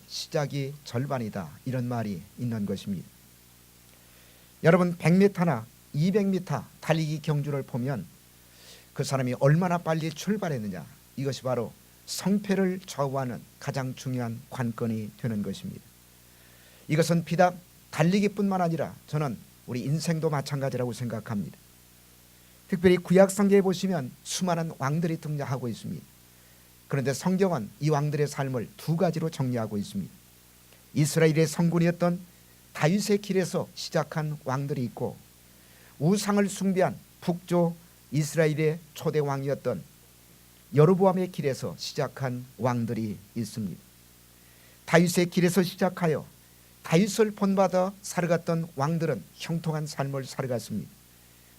시작이 절반이다, 이런 말이 있는 것입니다. 여러분, 100m나 200m 달리기 경주를 보면 그 사람이 얼마나 빨리 출발했느냐, 이것이 바로 성패를 좌우하는 가장 중요한 관건이 되는 것입니다. 이것은 비단 달리기뿐만 아니라 저는 우리 인생도 마찬가지라고 생각합니다. 특별히 구약 성경에 보시면 수많은 왕들이 등장하고 있습니다. 그런데 성경은 이 왕들의 삶을 두 가지로 정리하고 있습니다. 이스라엘의 성군이었던 다윗의 길에서 시작한 왕들이 있고, 우상을 숭배한 북조 이스라엘의 초대 왕이었던 여로보암의 길에서 시작한 왕들이 있습니다. 다윗의 길에서 시작하여 다윗을 본받아 살아갔던 왕들은 형통한 삶을 살아갔습니다.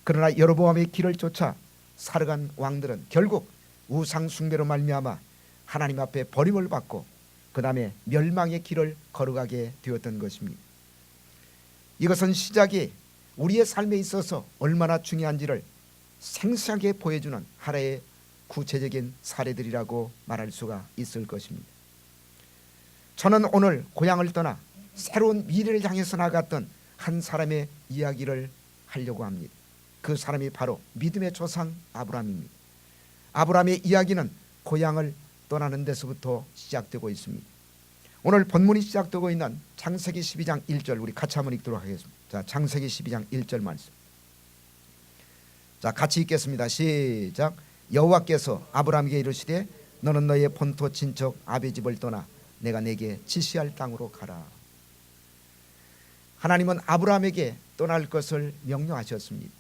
그러나 여로보암의 길을 쫓아 살아간 왕들은 결국 우상 숭배로 말미암아 하나님 앞에 버림을 받고 그 다음에 멸망의 길을 걸어가게 되었던 것입니다. 이것은 시작이 우리의 삶에 있어서 얼마나 중요한지를 생생하게 보여주는 하나의 구체적인 사례들이라고 말할 수가 있을 것입니다. 저는 오늘 고향을 떠나 새로운 미래를 향해서 나갔던 한 사람의 이야기를 하려고 합니다. 그 사람이 바로 믿음의 조상 아브라함입니다. 아브라함의 이야기는 고향을 떠나는 데서부터 시작되고 있습니다. 오늘 본문이 시작되고 있는 창세기 12장 1절 우리 같이 한번 읽도록 하겠습니다. 자, 창세기 12장 1절 말씀. 자, 같이 읽겠습니다. 시작. 여호와께서 아브라함에게 이르시되 너는 너의 본토 친척 아비 집을 떠나 내가 내게 지시할 땅으로 가라. 하나님은 아브라함에게 떠날 것을 명령하셨습니다.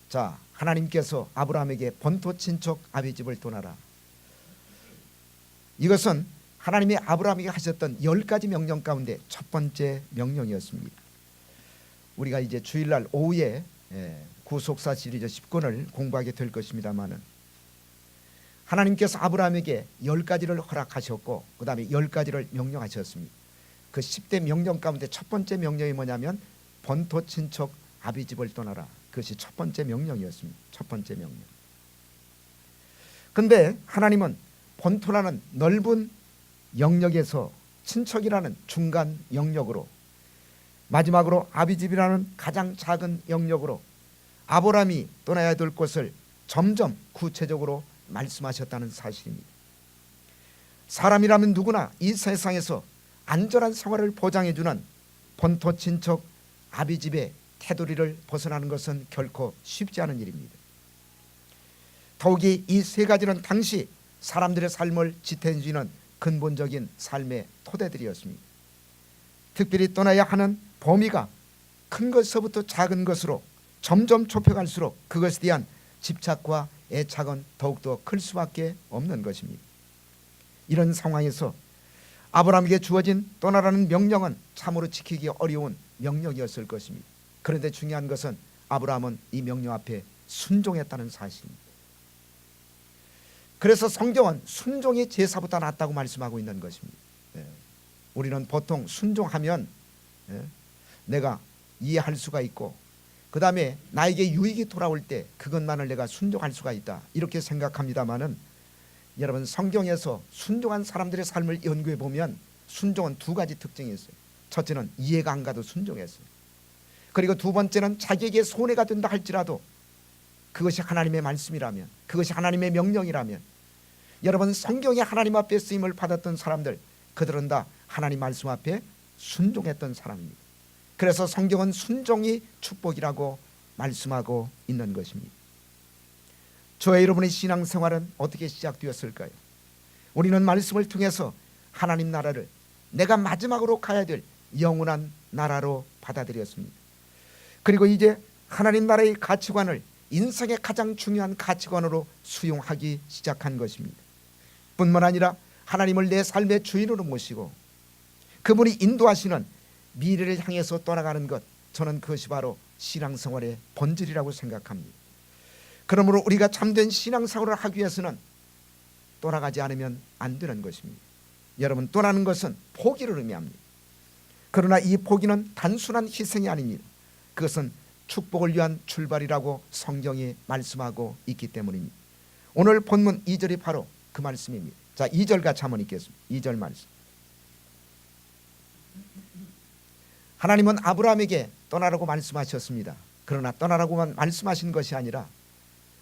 자, 하나님께서 아브라함에게 본토 친척 아비 집을 떠나라. 이것은 하나님이 아브라함에게 하셨던 10가지 명령 가운데 첫 번째 명령이었습니다. 우리가 이제 주일날 오후에 구속사 시리즈 10권을 공부하게 될 것입니다만은, 하나님께서 아브라함에게 10가지를 허락하셨고 그 다음에 10가지를 명령하셨습니다. 그 10대 명령 가운데 첫 번째 명령이 뭐냐면 본토 친척 아비 집을 떠나라. 그것이 첫 번째 명령이었습니다. 첫 번째 명령. 근데 하나님은 본토라는 넓은 영역에서 친척이라는 중간 영역으로, 마지막으로 아비집이라는 가장 작은 영역으로 아브라함이 떠나야 될 곳을 점점 구체적으로 말씀하셨다는 사실입니다. 사람이라면 누구나 이 세상에서 안전한 생활을 보장해주는 본토 친척 아비집의 테두리를 벗어나는 것은 결코 쉽지 않은 일입니다. 더욱이 이 세 가지는 당시 사람들의 삶을 지탱해주는 근본적인 삶의 토대들이었습니다. 특별히 떠나야 하는 범위가 큰 것서부터 작은 것으로 점점 좁혀갈수록 그것에 대한 집착과 애착은 더욱더 클 수밖에 없는 것입니다. 이런 상황에서 아브라함에게 주어진 떠나라는 명령은 참으로 지키기 어려운 명령이었을 것입니다. 그런데 중요한 것은 아브라함은 이 명령 앞에 순종했다는 사실입니다. 그래서 성경은 순종이 제사보다 낫다고 말씀하고 있는 것입니다. 우리는 보통 순종하면 내가 이해할 수가 있고 그 다음에 나에게 유익이 돌아올 때 그것만을 내가 순종할 수가 있다, 이렇게 생각합니다마는, 여러분, 성경에서 순종한 사람들의 삶을 연구해 보면 순종은 두 가지 특징이 있어요. 첫째는 이해가 안 가도 순종했어요. 그리고 두 번째는 자기에게 손해가 된다 할지라도 그것이 하나님의 말씀이라면, 그것이 하나님의 명령이라면, 여러분, 성경에 하나님 앞에 쓰임을 받았던 사람들, 그들은 다 하나님 말씀 앞에 순종했던 사람입니다. 그래서 성경은 순종이 축복이라고 말씀하고 있는 것입니다. 저와 여러분의 신앙생활은 어떻게 시작되었을까요? 우리는 말씀을 통해서 하나님 나라를 내가 마지막으로 가야 될 영원한 나라로 받아들였습니다. 그리고 이제 하나님 나라의 가치관을 인생의 가장 중요한 가치관으로 수용하기 시작한 것입니다. 뿐만 아니라 하나님을 내 삶의 주인으로 모시고 그분이 인도하시는 미래를 향해서 떠나가는 것, 저는 그것이 바로 신앙생활의 본질이라고 생각합니다. 그러므로 우리가 참된 신앙생활을 하기 위해서는 떠나가지 않으면 안 되는 것입니다. 여러분, 떠나는 것은 포기를 의미합니다. 그러나 이 포기는 단순한 희생이 아닙니다. 그것은 축복을 위한 출발이라고 성경이 말씀하고 있기 때문입니다. 오늘 본문 2절이 바로 그 말씀입니다. 자, 2절 같이 한번 읽겠습니다. 2절 말씀. 하나님은 아브라함에게 떠나라고 말씀하셨습니다. 그러나 떠나라고만 말씀하신 것이 아니라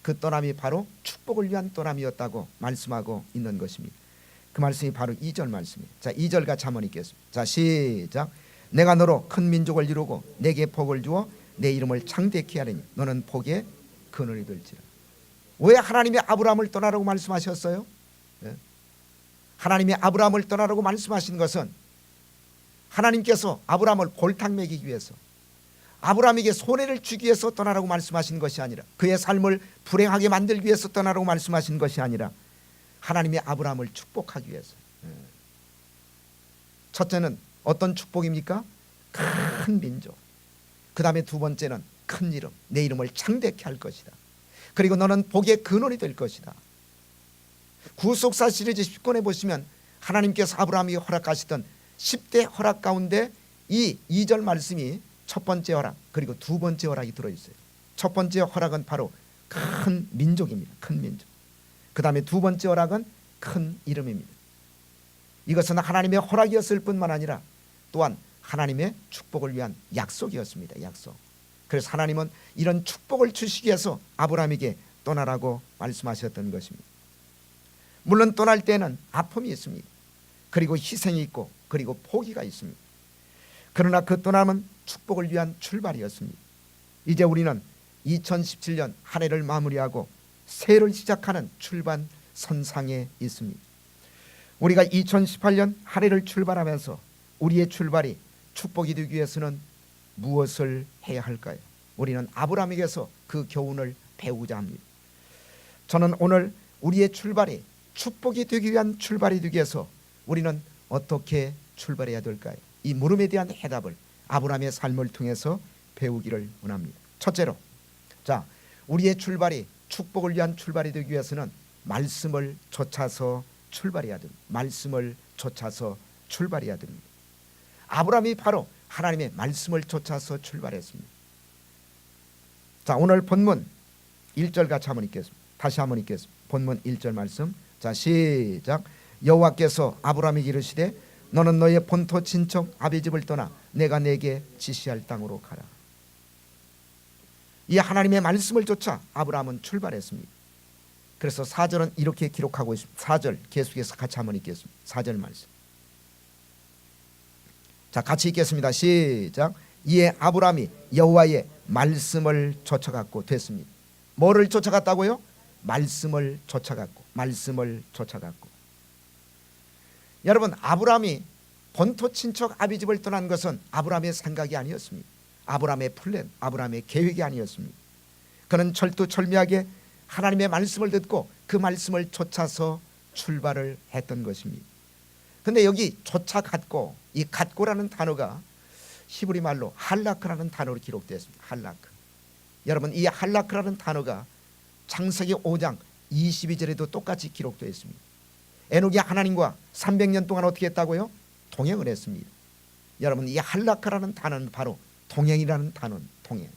그 떠남이 바로 축복을 위한 떠남이었다고 말씀하고 있는 것입니다. 그 말씀이 바로 2절 말씀이에요. 자, 2절 같이 한번 읽겠습니다. 자, 시작. 내가 너로 큰 민족을 이루고 내게 복을 주어 내 이름을 창대케 하리니 너는 복의 근원이 될지라. 왜 하나님이 아브라함을 떠나라고 말씀하셨어요? 하나님이 아브라함을 떠나라고 말씀하신 것은 하나님께서 아브라함을 골탕 먹이기 위해서, 아브라함에게 손해를 주기 위해서 떠나라고 말씀하신 것이 아니라, 그의 삶을 불행하게 만들기 위해서 떠나라고 말씀하신 것이 아니라 하나님이 아브라함을 축복하기 위해서. 첫째는 어떤 축복입니까? 큰 민족. 그 다음에 두 번째는 큰 이름, 내 이름을 창대케 할 것이다. 그리고 너는 복의 근원이 될 것이다. 구속사 시리즈 10권에 보시면 하나님께서 아브라함에게 허락하시던 10대 허락 가운데 이 2절 말씀이 첫 번째 허락, 그리고 두 번째 허락이 들어있어요. 첫 번째 허락은 바로 큰 민족입니다. 큰 민족. 그 다음에 두 번째 허락은 큰 이름입니다. 이것은 하나님의 허락이었을 뿐만 아니라 또한 하나님의 축복을 위한 약속이었습니다. 약속. 그래서 하나님은 이런 축복을 주시기 위해서 아브라함에게 떠나라고 말씀하셨던 것입니다. 물론 떠날 때는 아픔이 있습니다. 그리고 희생이 있고 그리고 포기가 있습니다. 그러나 그 떠남은 축복을 위한 출발이었습니다. 이제 우리는 2017년 한 해를 마무리하고 새해를 시작하는 출발 선상에 있습니다. 우리가 2018년 한 해를 출발하면서 우리의 출발이 축복이 되기 위해서는 무엇을 해야 할까요? 우리는 아브라함에게서 그 교훈을 배우자 합니다. 저는 오늘 우리의 출발이 축복이 되기 위한 출발이 되기 위해서 우리는 어떻게 출발해야 될까요? 이 물음에 대한 해답을 아브라함의 삶을 통해서 배우기를 원합니다. 첫째로, 자, 우리의 출발이 축복을 위한 출발이 되기 위해서는 말씀을 좇아서 출발해야 됩니다. 말씀을 좇아서 출발해야 됩니다. 아브라함이 바로 하나님의 말씀을 좇아서 출발했습니다. 자, 오늘 본문 1절 같이 한번 읽겠습니다. 다시 한번 읽겠습니다. 본문 1절 말씀. 자, 시작. 여호와께서 아브라함에게 이르시되 너는 너의 본토 친척 아비 집을 떠나 내가 내게 지시할 땅으로 가라. 이 하나님의 말씀을 좇아 아브라함은 출발했습니다. 그래서 4절은 이렇게 기록하고 있습니다. 4절 계속해서 같이 한번 읽겠습니다. 4절 말씀. 자, 같이 읽겠습니다. 시작. 이에 아브라함이 여호와의 말씀을 좇아갖고 됐습니다. 뭐를 쫓아갔다고요? 말씀을 쫓아갔고, 말씀을 쫓아갔고. 여러분, 아브라함이 본토 친척 아비 집을 떠난 것은 아브라함의 생각이 아니었습니다. 아브라함의 플랜, 아브라함의 계획이 아니었습니다. 그는 철두철미하게 하나님의 말씀을 듣고 그 말씀을 쫓아서 출발을 했던 것입니다. 그런데 여기 쫓아갔고, 이 갔고라는 단어가 히브리 말로 할라크라는 단어로 기록되어 있습니다. 할라크. 여러분, 이 할라크라는 단어가 창세기 5장 22절에도 똑같이 기록되어 있습니다. 에녹이 하나님과 300년 동안 어떻게 했다고요? 동행을 했습니다. 여러분, 이 할라크라는 단어는 바로 동행이라는 단어는 동행.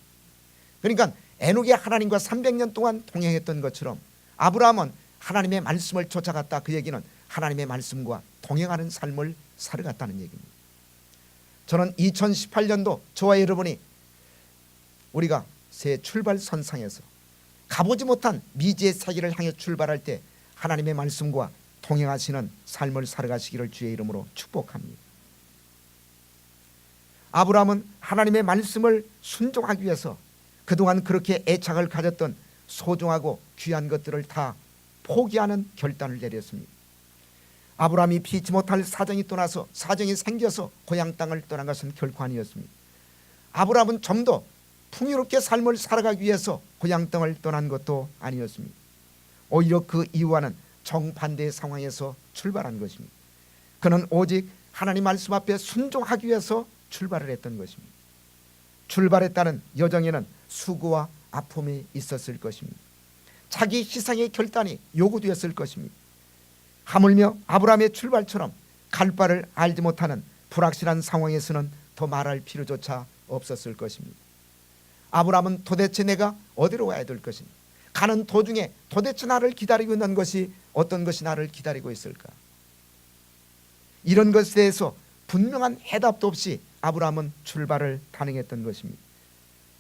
그러니까 에녹이 하나님과 300년 동안 동행했던 것처럼 아브라함은 하나님의 말씀을 쫓아갔다. 그 얘기는 하나님의 말씀과 동행하는 삶을 살아갔다는 얘기입니다. 저는 2018년도 저와 여러분이 우리가 새 출발 선상에서 가보지 못한 미지의 세계를 향해 출발할 때 하나님의 말씀과 동행하시는 삶을 살아가시기를 주의 이름으로 축복합니다. 아브라함은 하나님의 말씀을 순종하기 위해서 그동안 그렇게 애착을 가졌던 소중하고 귀한 것들을 다 포기하는 결단을 내렸습니다. 아브라함이 피치 못할 사정이 떠나서 사정이 생겨서 고향 땅을 떠난 것은 결코 아니었습니다. 아브라함은 좀 더 풍요롭게 삶을 살아가기 위해서 고향 땅을 떠난 것도 아니었습니다. 오히려 그 이유와는 정반대의 상황에서 출발한 것입니다. 그는 오직 하나님 말씀 앞에 순종하기 위해서 출발을 했던 것입니다. 출발했다는 여정에는 수고와 아픔이 있었을 것입니다. 자기 희생의 결단이 요구되었을 것입니다. 하물며 아브라함의 출발처럼 갈 바를 알지 못하는 불확실한 상황에서는 더 말할 필요조차 없었을 것입니다. 아브라함은 도대체 내가 어디로 가야 될 것인가? 가는 도중에 도대체 나를 기다리고 있는 것이 어떤 것이 나를 기다리고 있을까? 이런 것에 대해서 분명한 해답도 없이 아브라함은 출발을 단행했던 것입니다.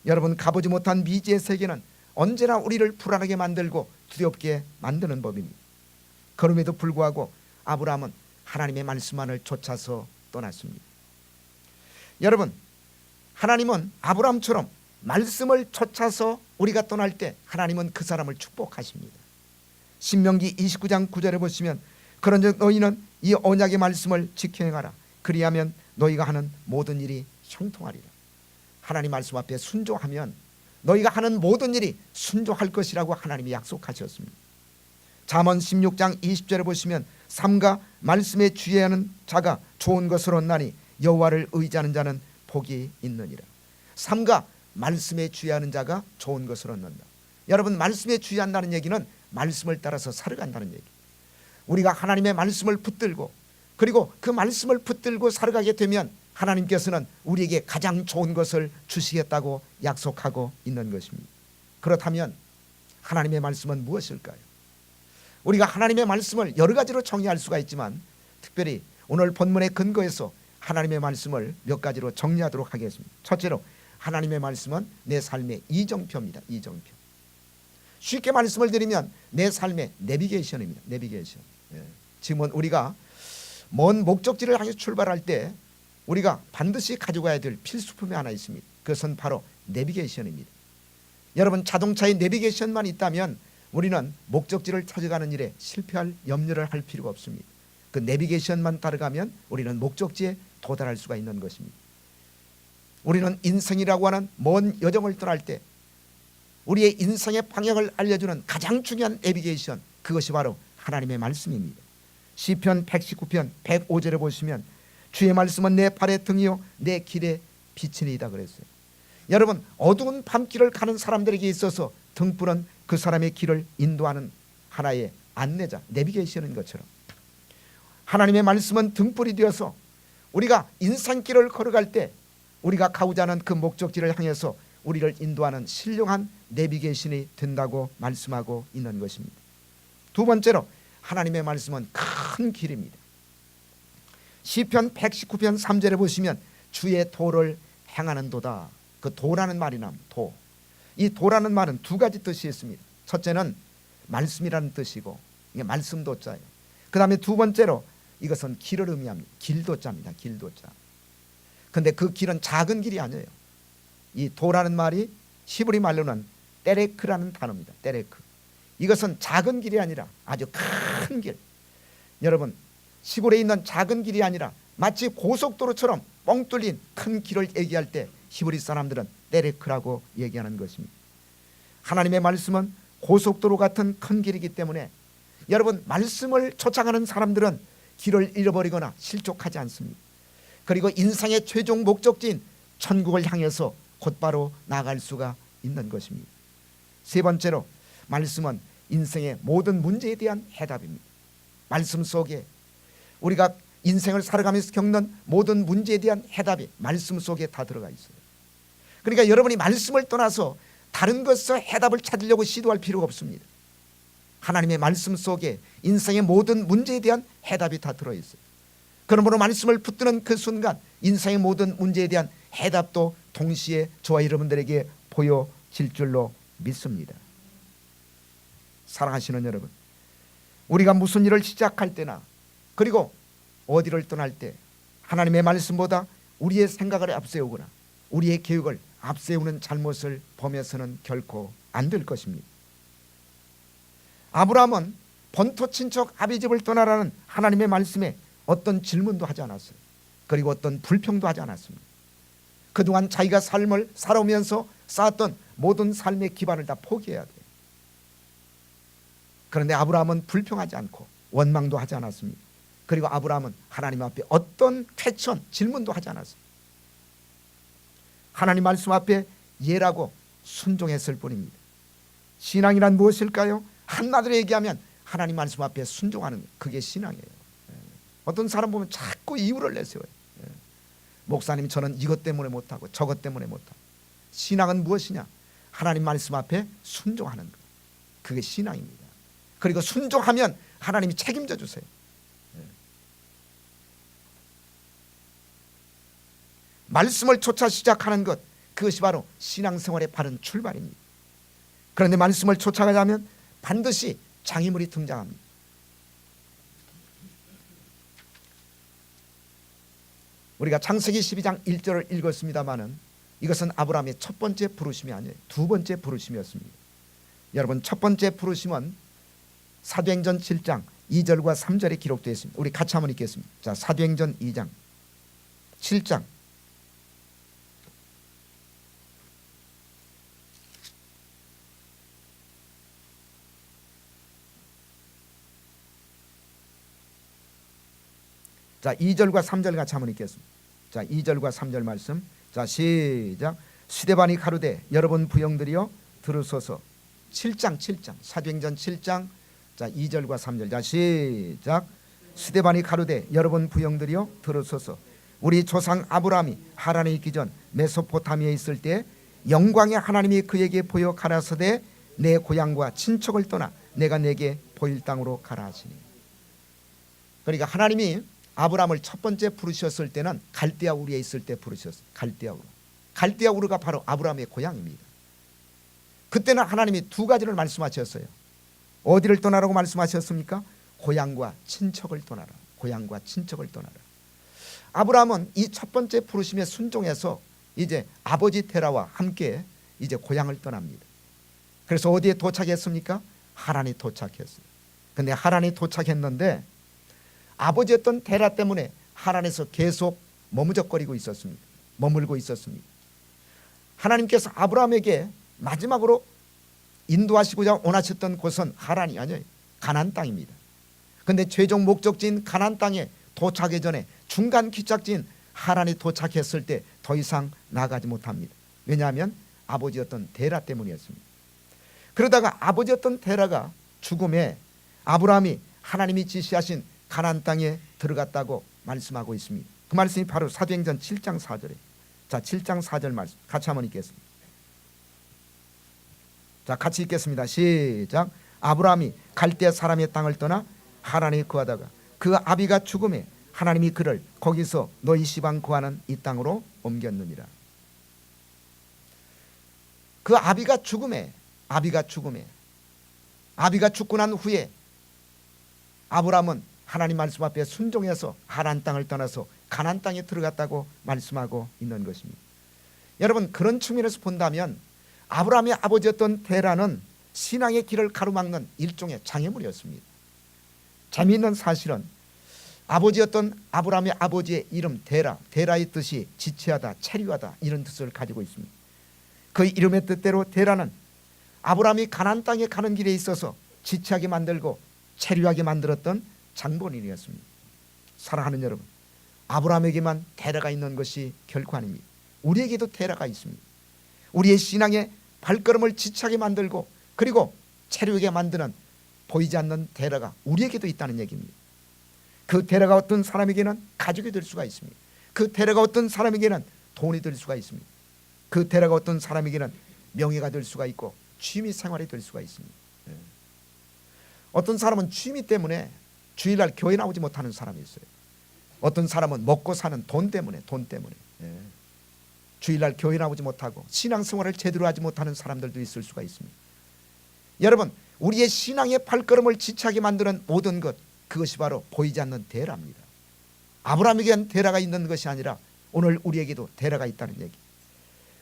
여러분, 가보지 못한 미지의 세계는 언제나 우리를 불안하게 만들고 두렵게 만드는 법입니다. 그럼에도 불구하고 아브라함은 하나님의 말씀만을 쫓아서 떠났습니다. 여러분, 하나님은 아브라함처럼 말씀을 쫓아서 우리가 떠날 때 하나님은 그 사람을 축복하십니다. 신명기 29장 9절에 보시면 그런즉 너희는 이 언약의 말씀을 지켜 행하라. 그리하면 너희가 하는 모든 일이 형통하리라. 하나님 말씀 앞에 순종하면 너희가 하는 모든 일이 순종할 것이라고 하나님이 약속하셨습니다. 잠언 16장 20절에 보시면 삼가 말씀에 주의하는 자가 좋은 것을 얻나니 여호와를 의지하는 자는 복이 있느니라. 삼가 말씀에 주의하는 자가 좋은 것을 얻는다. 여러분, 말씀에 주의한다는 얘기는 말씀을 따라서 살아간다는 얘기. 우리가 하나님의 말씀을 붙들고 그리고 그 말씀을 붙들고 살아가게 되면 하나님께서는 우리에게 가장 좋은 것을 주시겠다고 약속하고 있는 것입니다. 그렇다면 하나님의 말씀은 무엇일까요? 우리가 하나님의 말씀을 여러 가지로 정의할 수가 있지만 특별히 오늘 본문의 근거에서 하나님의 말씀을 몇 가지로 정리하도록 하겠습니다. 첫째로, 하나님의 말씀은 내 삶의 이정표입니다. 이정표. 쉽게 말씀을 드리면 내 삶의 내비게이션입니다. 내비게이션. 지금은 우리가 먼 목적지를 향해 출발할 때 우리가 반드시 가져가야 될 필수품이 하나 있습니다. 그것은 바로 내비게이션입니다. 여러분, 자동차에 내비게이션만 있다면 우리는 목적지를 찾아가는 일에 실패할 염려를 할 필요가 없습니다. 그 내비게이션만 따라가면 우리는 목적지에 도달할 수가 있는 것입니다. 우리는 인생이라고 하는 먼 여정을 떠날 때 우리의 인생의 방향을 알려주는 가장 중요한 내비게이션, 그것이 바로 하나님의 말씀입니다. 시편 119편 105절에 보시면 주의 말씀은 내 발의 등이요 내 길의 빛이니이다 그랬어요. 여러분, 어두운 밤길을 가는 사람들에게 있어서 등불은 그 사람의 길을 인도하는 하나의 안내자, 내비게이션인 것처럼 하나님의 말씀은 등불이 되어서 우리가 인생길을 걸어갈 때 우리가 가고자 하는 그 목적지를 향해서 우리를 인도하는 신령한 내비게이션이 된다고 말씀하고 있는 것입니다. 두 번째로, 하나님의 말씀은 큰 길입니다. 시편 119편 3절에 보시면 주의 도를 행하는 도다. 그 도라는 말이 나옵니다. 도. 이 도라는 말은 두 가지 뜻이 있습니다. 첫째는 말씀이라는 뜻이고 이게 말씀도자예요. 그 다음에 두 번째로 이것은 길을 의미합니다. 길도자입니다. 길도자. 근데 그 길은 작은 길이 아니에요. 이 도라는 말이 히브리 말로는 때레크라는 단어입니다. 때레크. 이것은 작은 길이 아니라 아주 큰 길. 여러분, 시골에 있는 작은 길이 아니라 마치 고속도로처럼 뻥 뚫린 큰 길을 얘기할 때 히브리 사람들은 때레크라고 얘기하는 것입니다. 하나님의 말씀은 고속도로 같은 큰 길이기 때문에 여러분, 말씀을 쫓아가는 사람들은 길을 잃어버리거나 실족하지 않습니다. 그리고 인생의 최종 목적지인 천국을 향해서 곧바로 나아갈 수가 있는 것입니다. 세 번째로, 말씀은 인생의 모든 문제에 대한 해답입니다. 말씀 속에 우리가 인생을 살아가면서 겪는 모든 문제에 대한 해답이 말씀 속에 다 들어가 있어요. 그러니까 여러분이 말씀을 떠나서 다른 것에서 해답을 찾으려고 시도할 필요가 없습니다. 하나님의 말씀 속에 인생의 모든 문제에 대한 해답이 다 들어있어요. 그러므로 말씀을 붙드는 그 순간 인생의 모든 문제에 대한 해답도 동시에 저와 여러분들에게 보여질 줄로 믿습니다. 사랑하시는 여러분, 우리가 무슨 일을 시작할 때나 그리고 어디를 떠날 때 하나님의 말씀보다 우리의 생각을 앞세우거나 우리의 계획을 앞세우는 잘못을 범해서는 결코 안 될 것입니다. 아브라함은 본토 친척 아비집을 떠나라는 하나님의 말씀에 어떤 질문도 하지 않았어요. 그리고 어떤 불평도 하지 않았습니다. 그동안 자기가 삶을 살아오면서 쌓았던 모든 삶의 기반을 다 포기해야 돼요. 그런데 아브라함은 불평하지 않고 원망도 하지 않았습니다. 그리고 아브라함은 하나님 앞에 어떤 퀘스천, 질문도 하지 않았습니다. 하나님 말씀 앞에 예라고 순종했을 뿐입니다. 신앙이란 무엇일까요? 한마디로 얘기하면 하나님 말씀 앞에 순종하는, 그게 신앙이에요. 어떤 사람 보면 자꾸 이유를 내세워요. 목사님, 저는 이것 때문에 못하고 저것 때문에 못하고. 신앙은 무엇이냐? 하나님 말씀 앞에 순종하는 것, 그게 신앙입니다. 그리고 순종하면 하나님이 책임져 주세요. 말씀을 쫓아 시작하는 것, 그것이 바로 신앙생활의 바른 출발입니다. 그런데 말씀을 쫓아가자면 반드시 장애물이 등장합니다. 우리가 창세기 12장 1절을 읽었습니다마는 이것은 아브라함의 첫 번째 부르심이 아니에요. 두 번째 부르심이었습니다. 여러분, 첫 번째 부르심은 사도행전 7장 2절과 3절에 기록되어 있습니다. 우리 같이 한번 읽겠습니다. 자, 사도행전 2장 7장 자, 2절과 3절 같이 한번 읽겠습니다. 자, 2절과 3절 말씀. 자, 시작. 스데반이 가로되 여러분 부형들이여 들으소서. 7장 사도행전 7장 자 2절과 3절. 자, 시작. 스데반이 가로되 여러분 부형들이여 들으소서. 우리 조상 아브라함이 하란에 있기 전 메소포타미아에 있을 때 영광의 하나님이 그에게 보여 가라사대 내 고향과 친척을 떠나 내가 내게 보일 땅으로 가라 하시니. 그러니까 하나님이 아브라함을 첫 번째 부르셨을 때는 갈대아 우르에 있을 때 부르셨어요. 갈대아 우르가 바로 아브라함의 고향입니다. 그때는 하나님이 두 가지를 말씀하셨어요. 어디를 떠나라고 말씀하셨습니까? 고향과 친척을 떠나라. 고향과 친척을 떠나라. 아브라함은 이 첫 번째 부르심에 순종해서 이제 아버지 테라와 함께 이제 고향을 떠납니다. 그래서 어디에 도착했습니까? 하란에 도착했어요. 근데 하란에 도착했는데 아버지였던 테라 때문에 하란에서 계속 머무적거리고 있었습니다. 머물고 있었습니다. 하나님께서 아브라함에게 마지막으로 인도하시고자 원하셨던 곳은 하란이 아니에요. 가나안 땅입니다. 그런데 최종 목적지인 가나안 땅에 도착하기 전에 중간 기착지인 하란에 도착했을 때 더 이상 나가지 못합니다. 왜냐하면 아버지였던 데라 때문이었습니다. 그러다가 아버지였던 데라가 죽음에 아브라함이 하나님이 지시하신 가나안 땅에 들어갔다고 말씀하고 있습니다. 그 말씀이 바로 사도행전 7장 4절에. 자, 7장 4절 말씀 같이 한번 읽겠습니다. 자, 같이 읽겠습니다. 시작. 아브라함이 갈대 사람의 땅을 떠나 하란에 거하다가 그 아비가 죽음에 하나님이 그를 거기서 너희 시방 구하는 이 땅으로 옮겼느니라. 그 아비가 죽음에 아비가 죽고 난 후에 아브라함은 하나님 말씀 앞에 순종해서 하란 땅을 떠나서 가나안 땅에 들어갔다고 말씀하고 있는 것입니다. 여러분, 그런 측면에서 본다면 아브라함의 아버지였던 데라는 신앙의 길을 가로막는 일종의 장애물이었습니다. 재미있는 사실은 아버지였던 아브라함의 아버지의 이름 데라의 뜻이 지체하다, 체류하다 이런 뜻을 가지고 있습니다. 그 이름의 뜻대로 데라는 아브라함이 가나안 땅에 가는 길에 있어서 지체하게 만들고 체류하게 만들었던 장본인이었습니다. 사랑하는 여러분, 아브라함에게만 데라가 있는 것이 결코 아닙니다. 우리에게도 데라가 있습니다. 우리의 신앙의 발걸음을 지체하게 만들고 그리고 체류하게 만드는 보이지 않는 데라가 우리에게도 있다는 얘기입니다. 그 데라가 어떤 사람에게는 가족이 될 수가 있습니다. 그 데라가 어떤 사람에게는 돈이 될 수가 있습니다. 그 데라가 어떤 사람에게는 명예가 될 수가 있고 취미 생활이 될 수가 있습니다. 어떤 사람은 취미 때문에 주일날 교회 나오지 못하는 사람이 있어요. 어떤 사람은 먹고 사는 돈 때문에 주일날 교회 나오지 못하고 신앙생활을 제대로 하지 못하는 사람들도 있을 수가 있습니다. 여러분, 우리의 신앙의 발걸음을 지체하게 만드는 모든 것, 그것이 바로 보이지 않는 데라입니다. 아브라함에게는 데라가 있는 것이 아니라 오늘 우리에게도 데라가 있다는 얘기.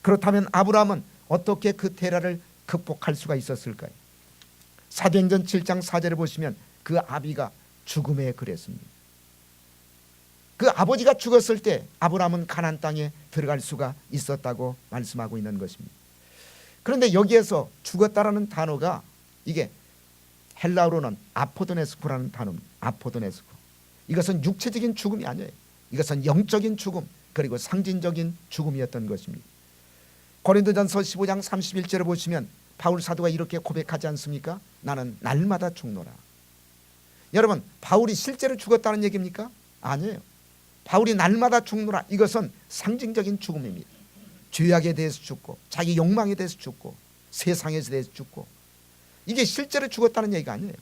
그렇다면 아브라함은 어떻게 그 데라를 극복할 수가 있었을까요? 사도행전 7장 4절에 보시면 그 아비가 죽음에 그랬습니다. 그 아버지가 죽었을 때 아브라함은 가나안 땅에 들어갈 수가 있었다고 말씀하고 있는 것입니다. 그런데 여기에서 죽었다라는 단어가 이게 헬라어로는 아포도네스코라는 단어입니다. 아포도네스코. 이것은 육체적인 죽음이 아니에요. 이것은 영적인 죽음 그리고 상징적인 죽음이었던 것입니다. 고린도전서 15장 31절을 보시면 바울 사도가 이렇게 고백하지 않습니까? 나는 날마다 죽노라. 여러분, 바울이 실제로 죽었다는 얘기입니까? 아니에요. 바울이 날마다 죽노라, 이것은 상징적인 죽음입니다. 죄악에 대해서 죽고 자기 욕망에 대해서 죽고 세상에 대해서 죽고, 이게 실제로 죽었다는 얘기가 아니에요.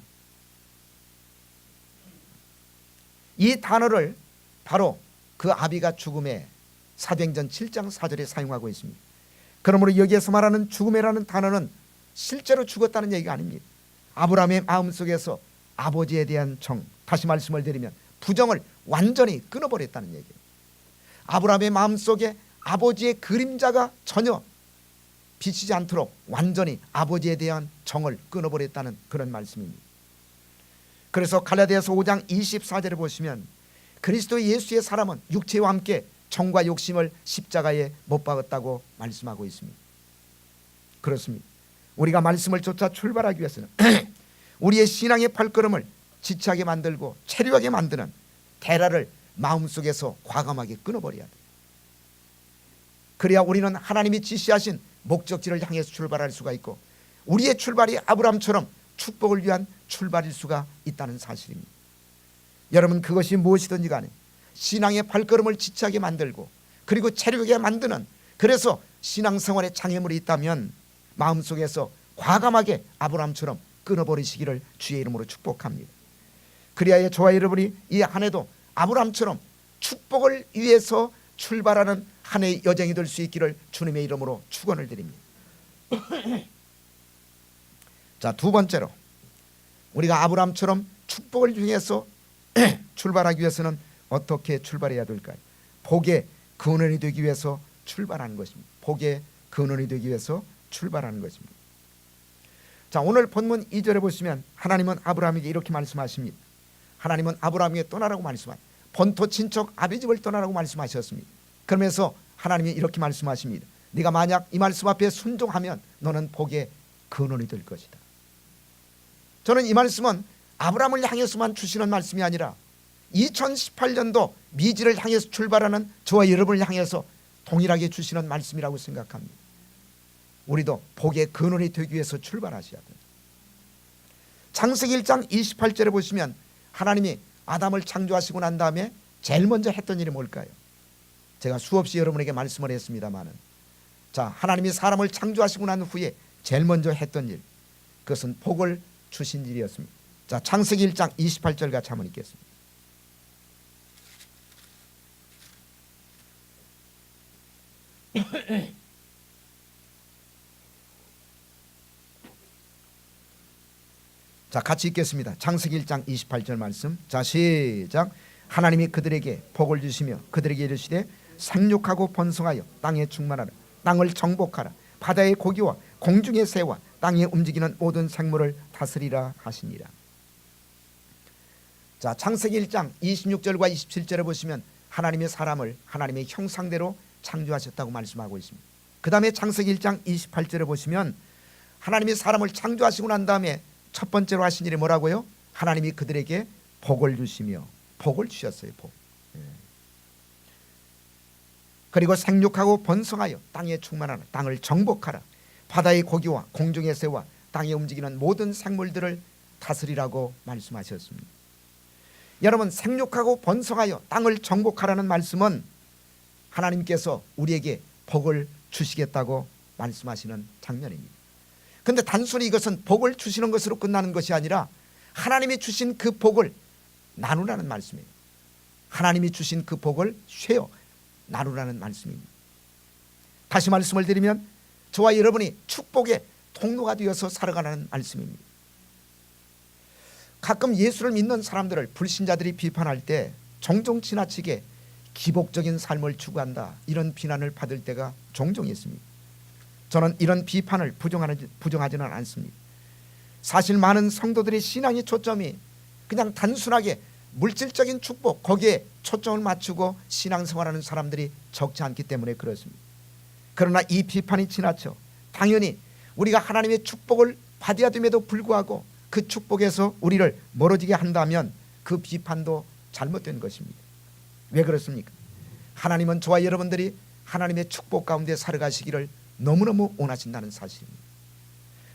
이 단어를 바로 그 아비가 죽음에 사도행전 7장 4절에 사용하고 있습니다. 그러므로 여기에서 말하는 죽음이라는 단어는 실제로 죽었다는 얘기가 아닙니다. 아브라함의 마음속에서 아버지에 대한 정, 다시 말씀을 드리면 부정을 완전히 끊어버렸다는 얘기예요. 아브라함의 마음속에 아버지의 그림자가 전혀 비치지 않도록 완전히 아버지에 대한 정을 끊어버렸다는 그런 말씀입니다. 그래서 갈라디아서 5장 24절에 보시면 그리스도 예수의 사람은 육체와 함께 정과 욕심을 십자가에 못 박았다고 말씀하고 있습니다. 그렇습니다. 우리가 말씀을 쫓아 출발하기 위해서는 우리의 신앙의 발걸음을 지체하게 만들고 체류하게 만드는 대라를 마음속에서 과감하게 끊어버려야 돼요. 그래야 우리는 하나님이 지시하신 목적지를 향해서 출발할 수가 있고 우리의 출발이 아브라함처럼 축복을 위한 출발일 수가 있다는 사실입니다. 여러분, 그것이 무엇이든지 간에 신앙의 발걸음을 지체하게 만들고 그리고 체류하게 만드는, 그래서 신앙생활에 장애물이 있다면 마음속에서 과감하게 아브라함처럼 끊어버리시기를 주의 이름으로 축복합니다. 그리하여 저와 여러분이 이 한 해도 아브라함처럼 축복을 위해서 출발하는 한 해의 여정이 될 수 있기를 주님의 이름으로 축원을 드립니다. 자, 두 번째로 우리가 아브라함처럼 축복을 위해서 출발하기 위해서는 어떻게 출발해야 될까요? 복의 근원이 되기 위해서 출발하는 것입니다. 복의 근원이 되기 위해서 출발하는 것입니다. 자, 오늘 본문 2절에 보시면 하나님은 아브라함에게 이렇게 말씀하십니다. 하나님은 아브라함에게 떠나라고 말씀하십니다. 본토 친척 아비집을 떠나라고 말씀하셨습니다. 그러면서 하나님이 이렇게 말씀하십니다. 네가 만약 이 말씀 앞에 순종하면 너는 복의 근원이 될 것이다. 저는 이 말씀은 아브라함을 향해서만 주시는 말씀이 아니라 2018년도 미지를 향해서 출발하는 저와 여러분을 향해서 동일하게 주시는 말씀이라고 생각합니다. 우리도 복의 근원이 되기 위해서 출발하셔야 됩니다. 창세기 1장 28절에 보시면 하나님이 아담을 창조하시고 난 다음에 제일 먼저 했던 일이 뭘까요? 제가 수없이 여러분에게 말씀을 했습니다마는, 자, 하나님이 사람을 창조하시고 난 후에 제일 먼저 했던 일, 그것은 복을 주신 일이었습니다. 자, 창세기 1장 28절 같이 한번 읽겠습니다. 자, 같이 읽겠습니다. 창세기 1장 28절 말씀. 자, 시작. 하나님이 그들에게 복을 주시며 그들에게 이르시되 생육하고 번성하여 땅에 충만하라. 땅을 정복하라. 바다의 고기와 공중의 새와 땅에 움직이는 모든 생물을 다스리라 하시니라. 자, 창세기 1장 26절과 27절에 보시면 하나님의 사람을 하나님의 형상대로 창조하셨다고 말씀하고 있습니다. 그 다음에 창세기 1장 28절에 보시면 하나님이 사람을 창조하시고 난 다음에 첫 번째로 하신 일이 뭐라고요? 하나님이 그들에게 복을 주시며, 복을 주셨어요. 복. 그리고 생육하고 번성하여 땅에 충만하라. 땅을 정복하라. 바다의 고기와 공중의 새와 땅에 움직이는 모든 생물들을 다스리라고 말씀하셨습니다. 여러분, 생육하고 번성하여 땅을 정복하라는 말씀은 하나님께서 우리에게 복을 주시겠다고 말씀하시는 장면입니다. 그런데 단순히 이것은 복을 주시는 것으로 끝나는 것이 아니라 하나님이 주신 그 복을 나누라는 말씀이에요. 하나님이 주신 그 복을 쉐어, 나누라는 말씀입니다. 다시 말씀을 드리면 저와 여러분이 축복의 통로가 되어서 살아가는 말씀입니다. 가끔 예수를 믿는 사람들을 불신자들이 비판할 때 종종 지나치게 기복적인 삶을 추구한다, 이런 비난을 받을 때가 종종 있습니다. 저는 이런 비판을 부정하지는 않습니다. 사실 많은 성도들의 신앙의 초점이 그냥 단순하게 물질적인 축복, 거기에 초점을 맞추고 신앙생활하는 사람들이 적지 않기 때문에 그렇습니다. 그러나 이 비판이 지나쳐 당연히 우리가 하나님의 축복을 받아야 됨에도 불구하고 그 축복에서 우리를 멀어지게 한다면 그 비판도 잘못된 것입니다. 왜 그렇습니까? 하나님은 저와 여러분들이 하나님의 축복 가운데 살아가시기를 너무너무 원하신다는 사실입니다.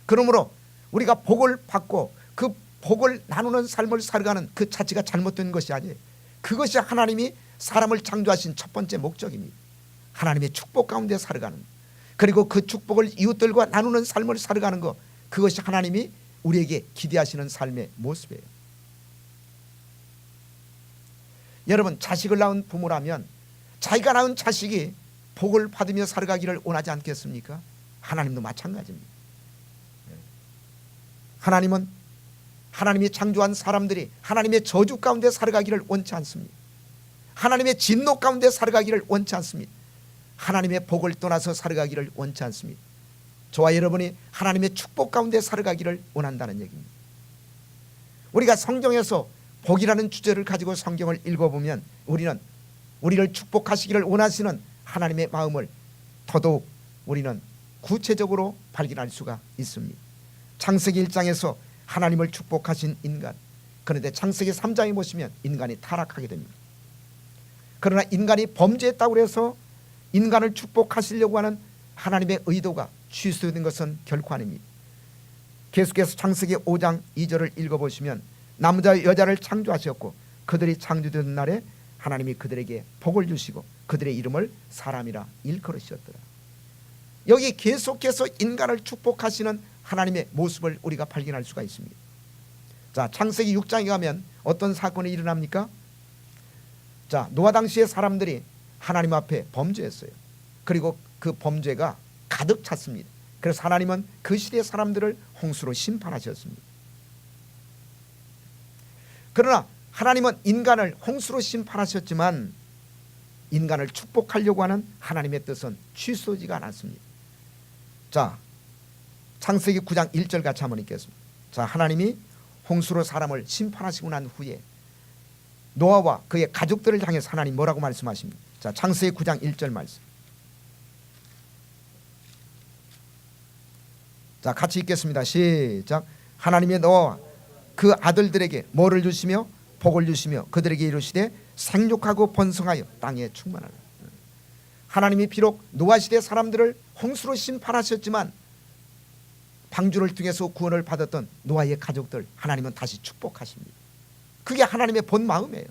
그러므로 우리가 복을 받고 그 복을 나누는 삶을 살아가는 그 자체가 잘못된 것이 아니에요. 그것이 하나님이 사람을 창조하신 첫 번째 목적입니다. 하나님의 축복 가운데 살아가는, 그리고 그 축복을 이웃들과 나누는 삶을 살아가는 것, 그것이 하나님이 우리에게 기대하시는 삶의 모습이에요. 여러분, 자식을 낳은 부모라면 자기가 낳은 자식이 복을 받으며 살아가기를 원하지 않겠습니까? 하나님도 마찬가지입니다. 하나님은 하나님이 창조한 사람들이 하나님의 저주 가운데 살아가기를 원치 않습니다. 하나님의 진노 가운데 살아가기를 원치 않습니다. 하나님의 복을 떠나서 살아가기를 원치 않습니다. 저와 여러분이 하나님의 축복 가운데 살아가기를 원한다는 얘기입니다. 우리가 성경에서 복이라는 주제를 가지고 성경을 읽어보면 우리는 우리를 축복하시기를 원하시는 하나님의 마음을 더더욱 우리는 구체적으로 발견할 수가 있습니다. 창세기 1장에서 하나님을 축복하신 인간, 그런데 창세기 3장에 보시면 인간이 타락하게 됩니다. 그러나 인간이 범죄했다고 해서 인간을 축복하시려고 하는 하나님의 의도가 취소된 것은 결코 아닙니다. 계속해서 창세기 5장 2절을 읽어보시면 남자 여자를 창조하셨고 그들이 창조된 날에 하나님이 그들에게 복을 주시고 그들의 이름을 사람이라 일컬으셨더라. 여기 계속해서 인간을 축복하시는 하나님의 모습을 우리가 발견할 수가 있습니다. 자, 창세기 6장에 가면 어떤 사건이 일어납니까? 자, 노아 당시의 사람들이 하나님 앞에 범죄했어요. 그리고 그 범죄가 가득 찼습니다. 그래서 하나님은 그 시대의 사람들을 홍수로 심판하셨습니다. 그러나 하나님은 인간을 홍수로 심판하셨지만 인간을 축복하려고 하는 하나님의 뜻은 취소지가 않았습니다. 자, 창세기 9장 1절 같이 한번 읽겠습니다. 자, 하나님이 홍수로 사람을 심판하시고 난 후에 노아와 그의 가족들을 향해서 하나님 뭐라고 말씀하십니까? 자, 창세기 9장 1절 말씀. 자, 같이 읽겠습니다. 시작. 하나님의 노아와 그 아들들에게 뭐를 주시며 복을 주시며 그들에게 이르시되 생육하고 번성하여 땅에 충만하라. 하나님이 비록 노아 시대 사람들을 홍수로 심판하셨지만 방주를 통해서 구원을 받았던 노아의 가족들 하나님은 다시 축복하십니다. 그게 하나님의 본 마음이에요.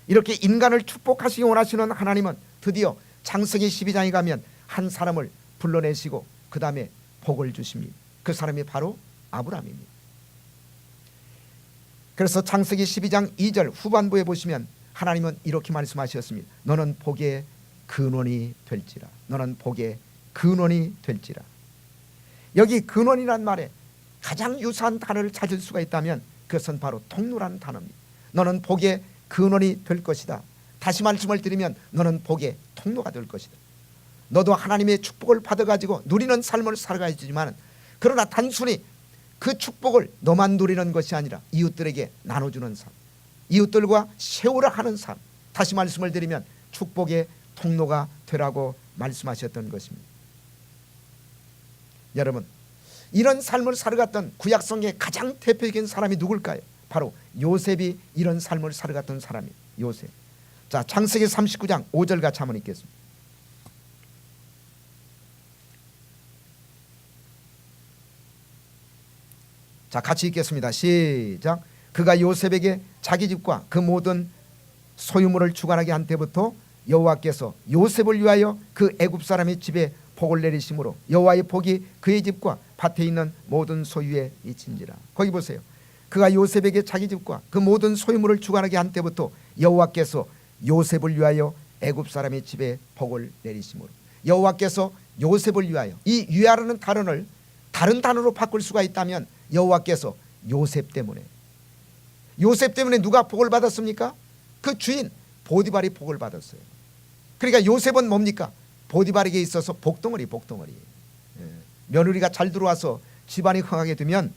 이렇게 인간을 축복하시기 원하시는 하나님은 드디어 창세기 12장에 가면 한 사람을 불러내시고 그 다음에 복을 주십니다. 그 사람이 바로 아브라함입니다. 그래서 창세기 12장 2절 후반부에 보시면 하나님은 이렇게 말씀하셨습니다. 너는 복의 근원이 될지라. 너는 복의 근원이 될지라. 여기 근원이란 말에 가장 유사한 단어를 찾을 수가 있다면 그것은 바로 통로라는 단어입니다. 너는 복의 근원이 될 것이다. 다시 말씀을 드리면 너는 복의 통로가 될 것이다. 너도 하나님의 축복을 받아가지고 누리는 삶을 살아가야지만 그러나 단순히 그 축복을 너만 누리는 것이 아니라 이웃들에게 나눠주는 삶, 이웃들과 세우라 하는 삶, 다시 말씀을 드리면 축복의 통로가 되라고 말씀하셨던 것입니다. 여러분, 이런 삶을 살아갔던 구약성의 가장 대표적인 사람이 누굴까요? 바로 요셉이 이런 삶을 살아갔던 사람이에요. 요셉. 자, 창세기 39장 5절 같이 한번 읽겠습니다. 자, 같이 읽겠습니다. 시작. 그가 요셉에게 자기 집과 그 모든 소유물을 주관하게 한 때부터 여호와께서 요셉을 위하여 그 애굽 사람의 집에 복을 내리심으로 여호와의 복이 그의 집과 밭에 있는 모든 소유에 미친지라. 거기 보세요. 그가 요셉에게 자기 집과 그 모든 소유물을 주관하게 한 때부터 여호와께서 요셉을 위하여 애굽 사람의 집에 복을 내리심으로. 여호와께서 요셉을 위하여, 이 위하라는 단어를 다른 단어로 바꿀 수가 있다면 여호와께서 요셉 때문에 누가 복을 받았습니까? 그 주인 보디발이 복을 받았어요. 그러니까 요셉은 뭡니까? 보디발에게 있어서 복덩어리. 며느리가 잘 들어와서 집안이 흥하게 되면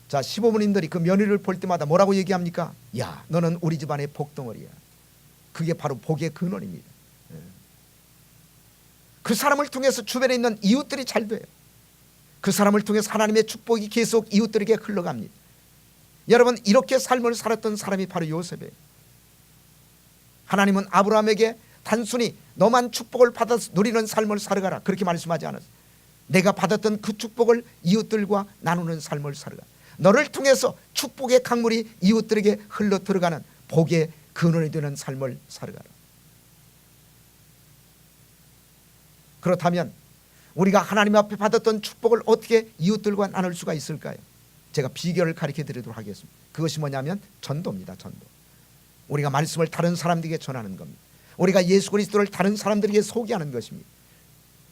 자, 시부모님들이 그 며느리를 볼 때마다 뭐라고 얘기합니까? 야, 너는 우리 집안의 복덩어리야. 그게 바로 복의 근원입니다. 그 사람을 통해서 주변에 있는 이웃들이 잘 돼요. 그 사람을 통해서 하나님의 축복이 계속 이웃들에게 흘러갑니다. 여러분, 이렇게 삶을 살았던 사람이 바로 요셉이에요. 하나님은 아브라함에게 단순히 너만 축복을 받아서 누리는 삶을 살아가라 그렇게 말씀하지 않았어요. 내가 받았던 그 축복을 이웃들과 나누는 삶을 살아가. 너를 통해서 축복의 강물이 이웃들에게 흘러 들어가는 복의 근원이 되는 삶을 살아가라. 그렇다면 우리가 하나님 앞에 받았던 축복을 어떻게 이웃들과 나눌 수가 있을까요? 제가 비결을 가르쳐 드리도록 하겠습니다. 그것이 뭐냐면 전도입니다. 전도. 우리가 말씀을 다른 사람들에게 전하는 겁니다. 우리가 예수 그리스도를 다른 사람들에게 소개하는 것입니다.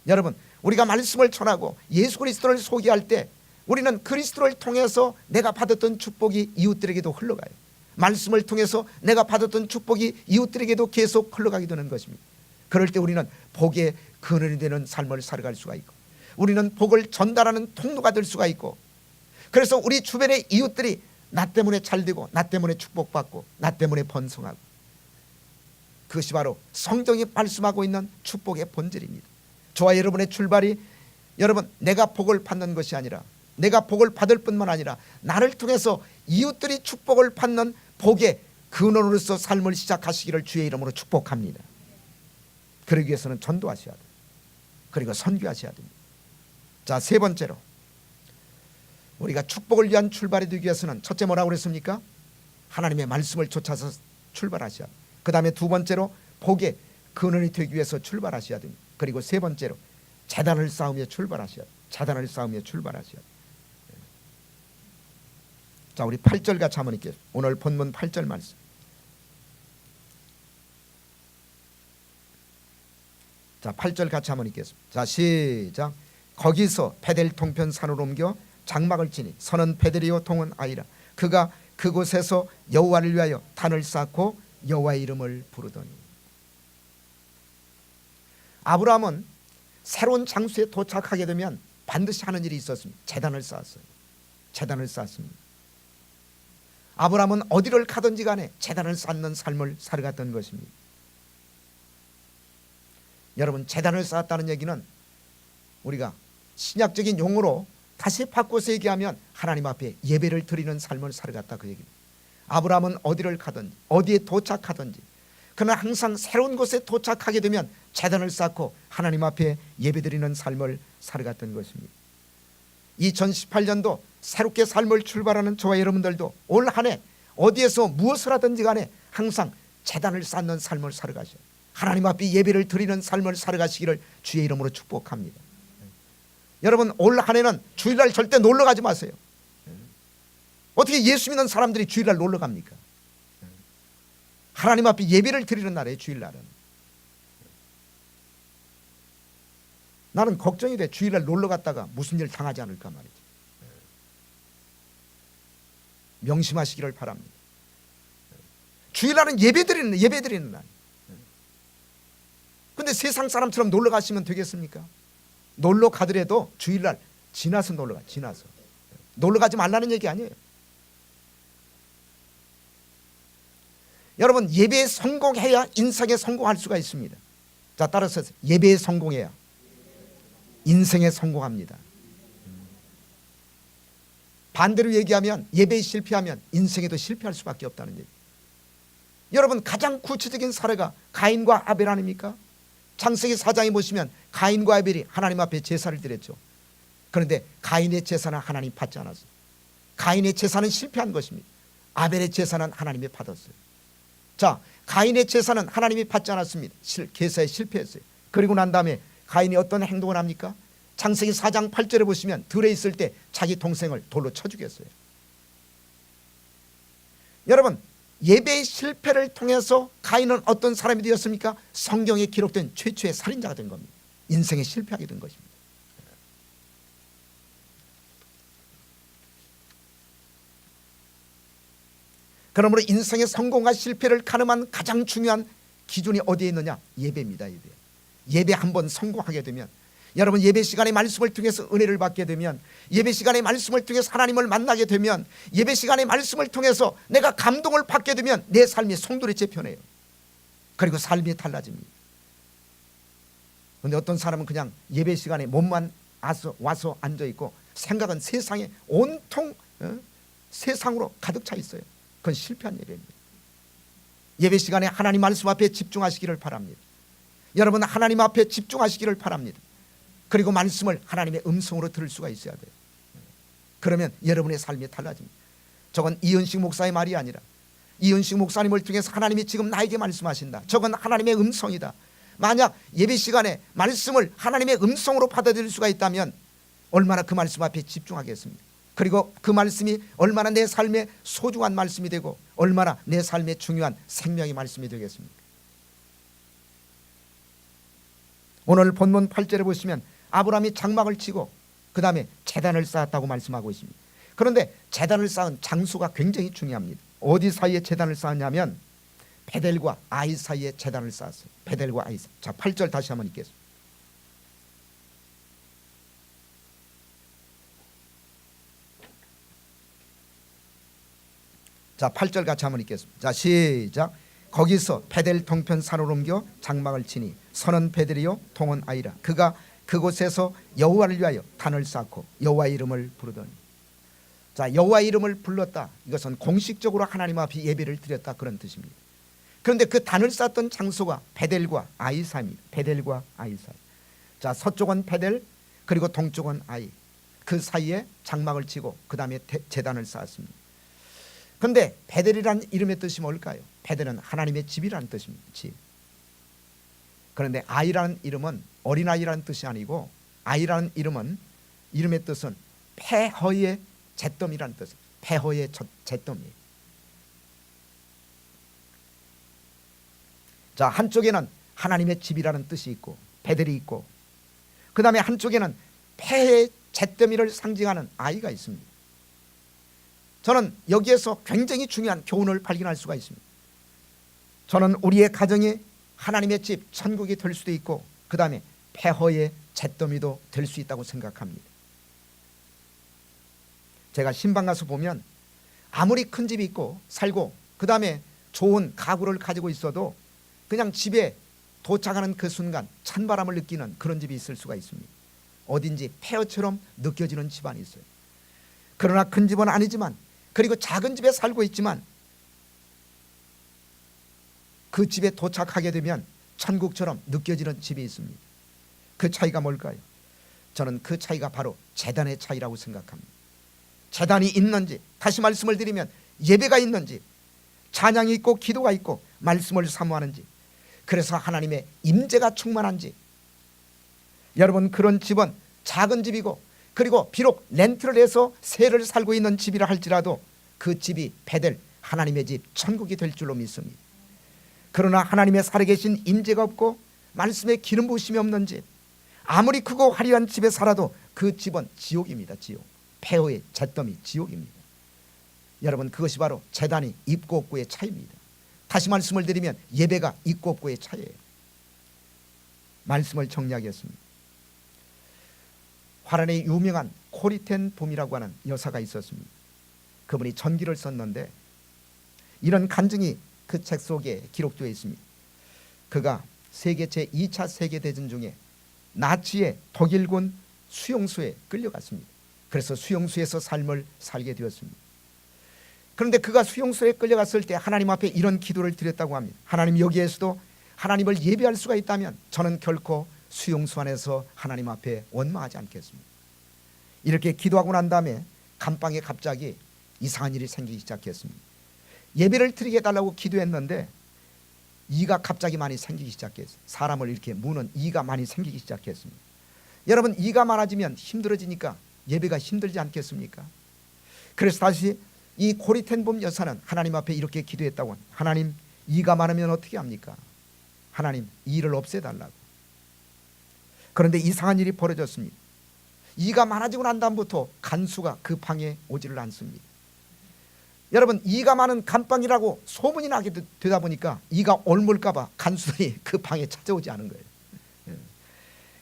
여러분, 우리가 말씀을 전하고 예수 그리스도를 소개할 때 우리는 그리스도를 통해서 내가 받았던 축복이 이웃들에게도 흘러가요. 말씀을 통해서 내가 받았던 축복이 이웃들에게도 계속 흘러가게 되는 것입니다. 그럴 때 우리는 복의 근원이 되는 삶을 살아갈 수가 있고, 우리는 복을 전달하는 통로가 될 수가 있고, 그래서 우리 주변의 이웃들이 나 때문에 잘되고 나 때문에 축복받고 나 때문에 번성하고, 그것이 바로 성경이 말씀하고 있는 축복의 본질입니다. 저와 여러분의 출발이, 여러분, 내가 복을 받는 것이 아니라, 내가 복을 받을 뿐만 아니라 나를 통해서 이웃들이 축복을 받는 복의 근원으로서 삶을 시작하시기를 주의 이름으로 축복합니다. 그러기 위해서는 전도하셔야 돼요. 그리고 선교하셔야 됩니다. 자, 세 번째로 우리가 축복을 위한 출발이 되기 위해서는 첫째 뭐라고 그랬습니까? 하나님의 말씀을 쫓아서 출발하셔야 됩니다. 그 다음에 두 번째로 복의 근원이 되기 위해서 출발하셔야 됩니다. 그리고 세 번째로 재단을 쌓으며 출발하셔야 됩니다. 재단을 쌓으며 출발하셔야 됩니다. 자, 우리 8절 같이 한번 읽겠습니다. 오늘 본문 8절 말씀. 자, 8절 같이 한번 읽겠습니다. 자, 시작. 거기서 베델 동편 산으로 옮겨 장막을 치니 선은 베델이요 동은 아이라. 그가 그곳에서 여호와를 위하여 단을 쌓고 여호와의 이름을 부르더니. 아브라함은 새로운 장소에 도착하게 되면 반드시 하는 일이 있었습니다. 제단을 쌓았어요. 제단을 쌓았습니다. 아브라함은 어디를 가든지 간에 제단을 쌓는 삶을 살아갔던 것입니다. 여러분, 제단을 쌓았다는 얘기는 우리가 신약적인 용어로 다시 바꿔서 얘기하면 하나님 앞에 예배를 드리는 삶을 살아갔다, 그 얘기입니다. 아브라함은 어디를 가든지 어디에 도착하든지 그는 항상 새로운 곳에 도착하게 되면 제단을 쌓고 하나님 앞에 예배드리는 삶을 살아갔던 것입니다. 2018년도 새롭게 삶을 출발하는 저와 여러분들도 올 한 해 어디에서 무엇을 하든지 간에 항상 제단을 쌓는 삶을 살아가셔요. 하나님 앞에 예배를 드리는 삶을 살아가시기를 주의 이름으로 축복합니다. 여러분, 올 한 해는 주일날 절대 놀러 가지 마세요. 어떻게 예수 믿는 사람들이 주일날 놀러 갑니까? 하나님 앞에 예배를 드리는 날이에요. 주일날은. 나는 걱정이 돼. 주일날 놀러 갔다가 무슨 일 당하지 않을까 말이죠. 명심하시기를 바랍니다. 주일날은 예배드리는 날. 근데 세상 사람처럼 놀러 가시면 되겠습니까? 놀러 가더라도 주일날 지나서 놀러 가. 지나서. 놀러 가지 말라는 얘기 아니에요. 여러분, 예배에 성공해야 인생에 성공할 수가 있습니다. 자, 따라서 예배에 성공해야 인생에 성공합니다. 반대로 얘기하면 예배에 실패하면 인생에도 실패할 수밖에 없다는 얘기. 여러분, 가장 구체적인 사례가 가인과 아벨 아닙니까? 창세기 4장에 보시면 가인과 아벨이 하나님 앞에 제사를 드렸죠. 그런데 가인의 제사는 하나님 받지 않았어요. 가인의 제사는 실패한 것입니다. 아벨의 제사는 하나님이 받았어요. 자, 가인의 제사는 하나님이 받지 않았습니다. 제사에 실패했어요. 그리고 난 다음에 가인이 어떤 행동을 합니까? 창세기 4장 8절에 보시면 들에 있을 때 자기 동생을 돌로 쳐 죽였어요. 여러분, 예배의 실패를 통해서 가인은 어떤 사람이 되었습니까? 성경에 기록된 최초의 살인자가 된 겁니다. 인생에 실패하게 된 것입니다. 그러므로 인생의 성공과 실패를 가늠한 가장 중요한 기준이 어디에 있느냐? 예배입니다. 예배 한번 성공하게 되면, 여러분, 예배 시간에 말씀을 통해서 은혜를 받게 되면, 예배 시간에 말씀을 통해서 하나님을 만나게 되면, 예배 시간에 말씀을 통해서 내가 감동을 받게 되면 내 삶이 송두리째 변해요. 그리고 삶이 달라집니다. 그런데 어떤 사람은 그냥 예배 시간에 몸만 와서 앉아있고 생각은 세상에 온통 세상으로 가득 차 있어요. 그건 실패한 예배입니다. 예배 시간에 하나님 말씀 앞에 집중하시기를 바랍니다. 여러분, 하나님 앞에 집중하시기를 바랍니다. 그리고 말씀을 하나님의 음성으로 들을 수가 있어야 돼요. 그러면 여러분의 삶이 달라집니다. 저건 이은식 목사의 말이 아니라 이은식 목사님을 통해서 하나님이 지금 나에게 말씀하신다. 저건 하나님의 음성이다. 만약 예배 시간에 말씀을 하나님의 음성으로 받아들일 수가 있다면 얼마나 그 말씀 앞에 집중하겠습니까? 그리고 그 말씀이 얼마나 내 삶에 소중한 말씀이 되고 얼마나 내 삶에 중요한 생명의 말씀이 되겠습니까? 오늘 본문 8절에 보시면 아브라함이 장막을 치고 그 다음에 제단을 쌓았다고 말씀하고 있습니다. 그런데 제단을 쌓은 장소가 굉장히 중요합니다. 어디 사이에 제단을 쌓았냐면 베델과 아이 사이에 제단을 쌓았어요. 베델과 아이 사이. 자, 8절 다시 한번 읽겠습니다. 자, 8절 같이 한번 읽겠습니다. 자, 시작. 거기서 베델 동편 산으로 옮겨 장막을 치니 선은 베델이요 동은 아이라. 그가 그곳에서 여호와를 위하여 단을 쌓고 여호와 이름을 부르더니. 자, 여호와 이름을 불렀다. 이것은 공식적으로 하나님 앞에 예배를 드렸다 그런 뜻입니다. 그런데 그 단을 쌓았던 장소가 베델과 아이 사이입니다. 베델과 아이 사이. 자, 서쪽은 베델 그리고 동쪽은 아이. 그 사이에 장막을 치고 그 다음에 제단을 쌓았습니다. 그런데 베델이라는 이름의 뜻이 뭘까요? 베델은 하나님의 집이라는 뜻입니다. 집. 그런데 아이라는 이름은 어린아이라는 뜻이 아니고 아이라는 이름의 뜻은 폐허의 잿더미라는 뜻이에요. 폐허의 잿더미. 자, 한쪽에는 하나님의 집이라는 뜻이 있고 베델이 있고 그 다음에 한쪽에는 폐의 잿더미를 상징하는 아이가 있습니다. 저는 여기에서 굉장히 중요한 교훈을 발견할 수가 있습니다. 저는 우리의 가정이 하나님의 집 천국이 될 수도 있고 그 다음에 폐허의 잿더미도 될 수 있다고 생각합니다. 제가 신방 가서 보면 아무리 큰 집이 있고 살고 그 다음에 좋은 가구를 가지고 있어도 그냥 집에 도착하는 그 순간 찬바람을 느끼는 그런 집이 있을 수가 있습니다. 어딘지 폐허처럼 느껴지는 집안이 있어요. 그러나 큰 집은 아니지만 그리고 작은 집에 살고 있지만 그 집에 도착하게 되면 천국처럼 느껴지는 집이 있습니다. 그 차이가 뭘까요? 저는 그 차이가 바로 제단의 차이라고 생각합니다. 제단이 있는지, 다시 말씀을 드리면 예배가 있는지, 찬양이 있고 기도가 있고 말씀을 사모하는지, 그래서 하나님의 임재가 충만한지. 여러분, 그런 집은 작은 집이고 그리고 비록 렌트를 해서 세를 살고 있는 집이라 할지라도 그 집이 베델 하나님의 집 천국이 될 줄로 믿습니다. 그러나 하나님의 살아계신 임재가 없고 말씀의 기름 부으심이 없는 집, 아무리 크고 화려한 집에 살아도 그 집은 지옥입니다. 지옥. 폐허의 잿더미 지옥입니다. 여러분, 그것이 바로 제단이 있고 없고의 차이입니다. 다시 말씀을 드리면 예배가 있고 없고의 차이예요. 말씀을 정리하겠습니다. 화란의 유명한 코리텐 봄이라고 하는 여사가 있었습니다. 그분이 전기를 썼는데 이런 간증이 그 책 속에 기록되어 있습니다. 그가 세계 제2차 세계대전 중에 나치의 독일군 수용소에 끌려갔습니다. 그래서 수용소에서 삶을 살게 되었습니다. 그런데 그가 수용소에 끌려갔을 때 하나님 앞에 이런 기도를 드렸다고 합니다. 하나님, 여기에서도 하나님을 예배할 수가 있다면 저는 결코 수용소 안에서 하나님 앞에 원망하지 않겠습니다. 이렇게 기도하고 난 다음에 감방에 갑자기 이상한 일이 생기기 시작했습니다. 예배를 드리게 해달라고 기도했는데 이가 갑자기 많이 생기기 시작했어요. 사람을 이렇게 무는 이가 많이 생기기 시작했습니다. 여러분, 이가 많아지면 힘들어지니까 예배가 힘들지 않겠습니까? 그래서 다시 이 코리텐봄 여사는 하나님 앞에 이렇게 기도했다고 합니다. 하나님, 이가 많으면 어떻게 합니까? 하나님, 이를 없애달라고. 그런데 이상한 일이 벌어졌습니다. 이가 많아지고 난 다음부터 간수가 그 방에 오지를 않습니다. 여러분, 이가 많은 감방이라고 소문이 나게 되다 보니까 이가 옮을까봐 간수들이 그 방에 찾아오지 않은 거예요.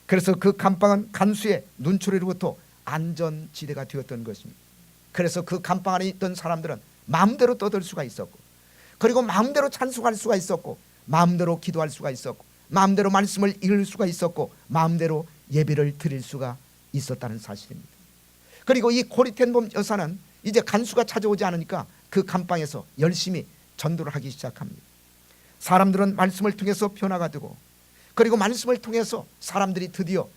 그래서 그 감방은 간수의 눈초리로부터 안전지대가 되었던 것입니다. 그래서 그 감방 안에 있던 사람들은 마음대로 떠들 수가 있었고, 그리고 마음대로 찬송할 수가 있었고, 마음대로 기도할 수가 있었고, 마음대로 말씀을 읽을 수가 있었고, 마음대로 예배를 드릴 수가 있었다는 사실입니다. 그리고 이 코리텐봄 여사는 이제 간수가 찾아오지 않으니까 그 감방에서 열심히 전도를 하기 시작합니다. 사람들은 말씀을 통해서 변화가 되고, 그리고 말씀을 통해서 사람들이 드디어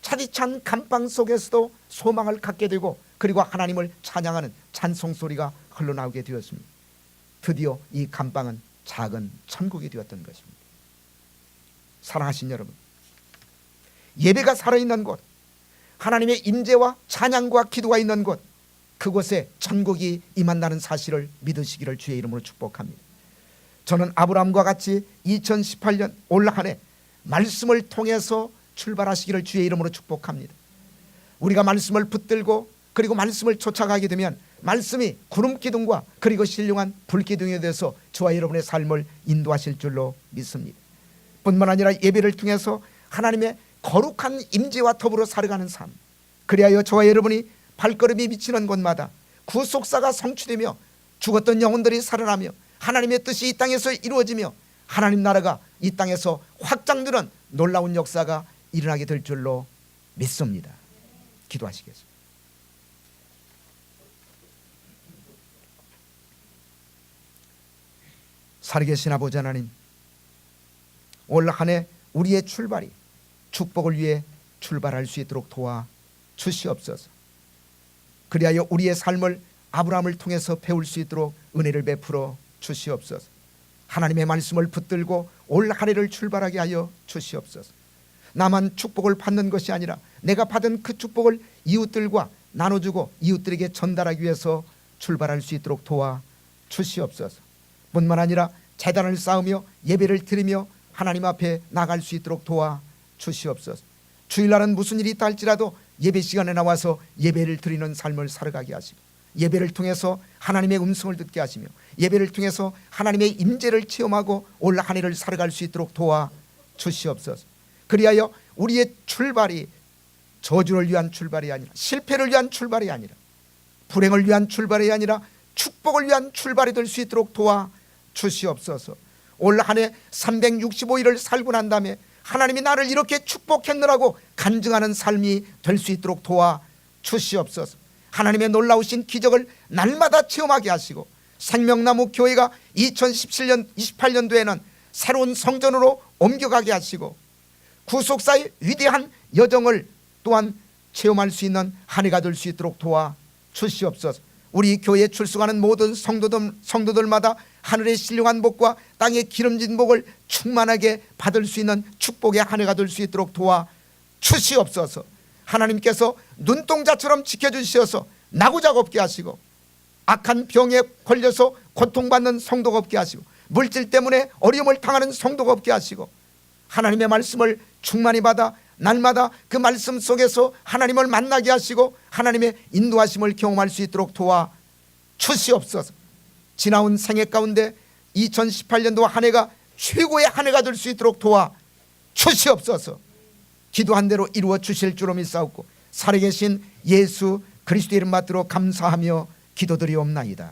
차디찬 감방 속에서도 소망을 갖게 되고, 그리고 하나님을 찬양하는 찬송 소리가 흘러나오게 되었습니다. 드디어 이 감방은 작은 천국이 되었던 것입니다. 사랑하신 여러분, 예배가 살아있는 곳, 하나님의 임재와 찬양과 기도가 있는 곳, 그곳에 천국이 임한다는 사실을 믿으시기를 주의 이름으로 축복합니다. 저는 아브라함과 같이 2018년 올 한 해 말씀을 통해서 출발하시기를 주의 이름으로 축복합니다. 우리가 말씀을 붙들고 그리고 말씀을 쫓아가게 되면 말씀이 구름기둥과 그리고 신령한 불기둥이 돼서 저와 여러분의 삶을 인도하실 줄로 믿습니다. 뿐만 아니라 예배를 통해서 하나님의 거룩한 임재와 더불어 살아가는 삶, 그리하여 저와 여러분이 발걸음이 미치는 곳마다 구속사가 성취되며 죽었던 영혼들이 살아나며 하나님의 뜻이 이 땅에서 이루어지며 하나님 나라가 이 땅에서 확장되는 놀라운 역사가 일어나게 될 줄로 믿습니다. 기도하시겠습니다. 살아계신 아버지 하나님, 올 한 해 우리의 출발이 축복을 위해 출발할 수 있도록 도와 주시옵소서. 그리하여 우리의 삶을 아브라함을 통해서 배울 수 있도록 은혜를 베풀어 주시옵소서. 하나님의 말씀을 붙들고 올 한 해를 출발하게 하여 주시옵소서. 나만 축복을 받는 것이 아니라 내가 받은 그 축복을 이웃들과 나눠주고 이웃들에게 전달하기 위해서 출발할 수 있도록 도와 주시옵소서. 뿐만 아니라 제단을 쌓으며 예배를 드리며 하나님 앞에 나갈 수 있도록 도와 주시옵소서. 주일날은 무슨 일이 있다 할지라도 예배 시간에 나와서 예배를 드리는 삶을 살아가게 하시고 예배를 통해서 하나님의 음성을 듣게 하시며 예배를 통해서 하나님의 임재를 체험하고 올 한 해를 살아갈 수 있도록 도와 주시옵소서. 그리하여 우리의 출발이 저주를 위한 출발이 아니라 실패를 위한 출발이 아니라 불행을 위한 출발이 아니라 축복을 위한 출발이 될 수 있도록 도와 주시옵소서. 올 한 해 365일을 살고 난 다음에 하나님이 나를 이렇게 축복했느라고 간증하는 삶이 될 수 있도록 도와 주시옵소서. 하나님의 놀라우신 기적을 날마다 체험하게 하시고 생명나무 교회가 2017년 28년도에는 새로운 성전으로 옮겨가게 하시고 구속사의 위대한 여정을 또한 체험할 수 있는 한 해가 될 수 있도록 도와 주시옵소서. 우리 교회에 출석하는 모든 성도들마다 하늘의 신령한 복과 땅의 기름진 복을 충만하게 받을 수 있는 축복의 한 해가 될 수 있도록 도와 주시옵소서. 하나님께서 눈동자처럼 지켜주셔서 나고자가 없게 하시고 악한 병에 걸려서 고통받는 성도가 없게 하시고 물질 때문에 어려움을 당하는 성도가 없게 하시고 하나님의 말씀을 충만히 받아 날마다 그 말씀 속에서 하나님을 만나게 하시고 하나님의 인도하심을 경험할 수 있도록 도와 주시옵소서. 지나온 생애 가운데 2018년도 한 해가 최고의 한 해가 될 수 있도록 도와 주시옵소서. 기도한 대로 이루어 주실 줄로 믿사옵고 살아계신 예수 그리스도의 이름 받들어 감사하며 기도드리옵나이다.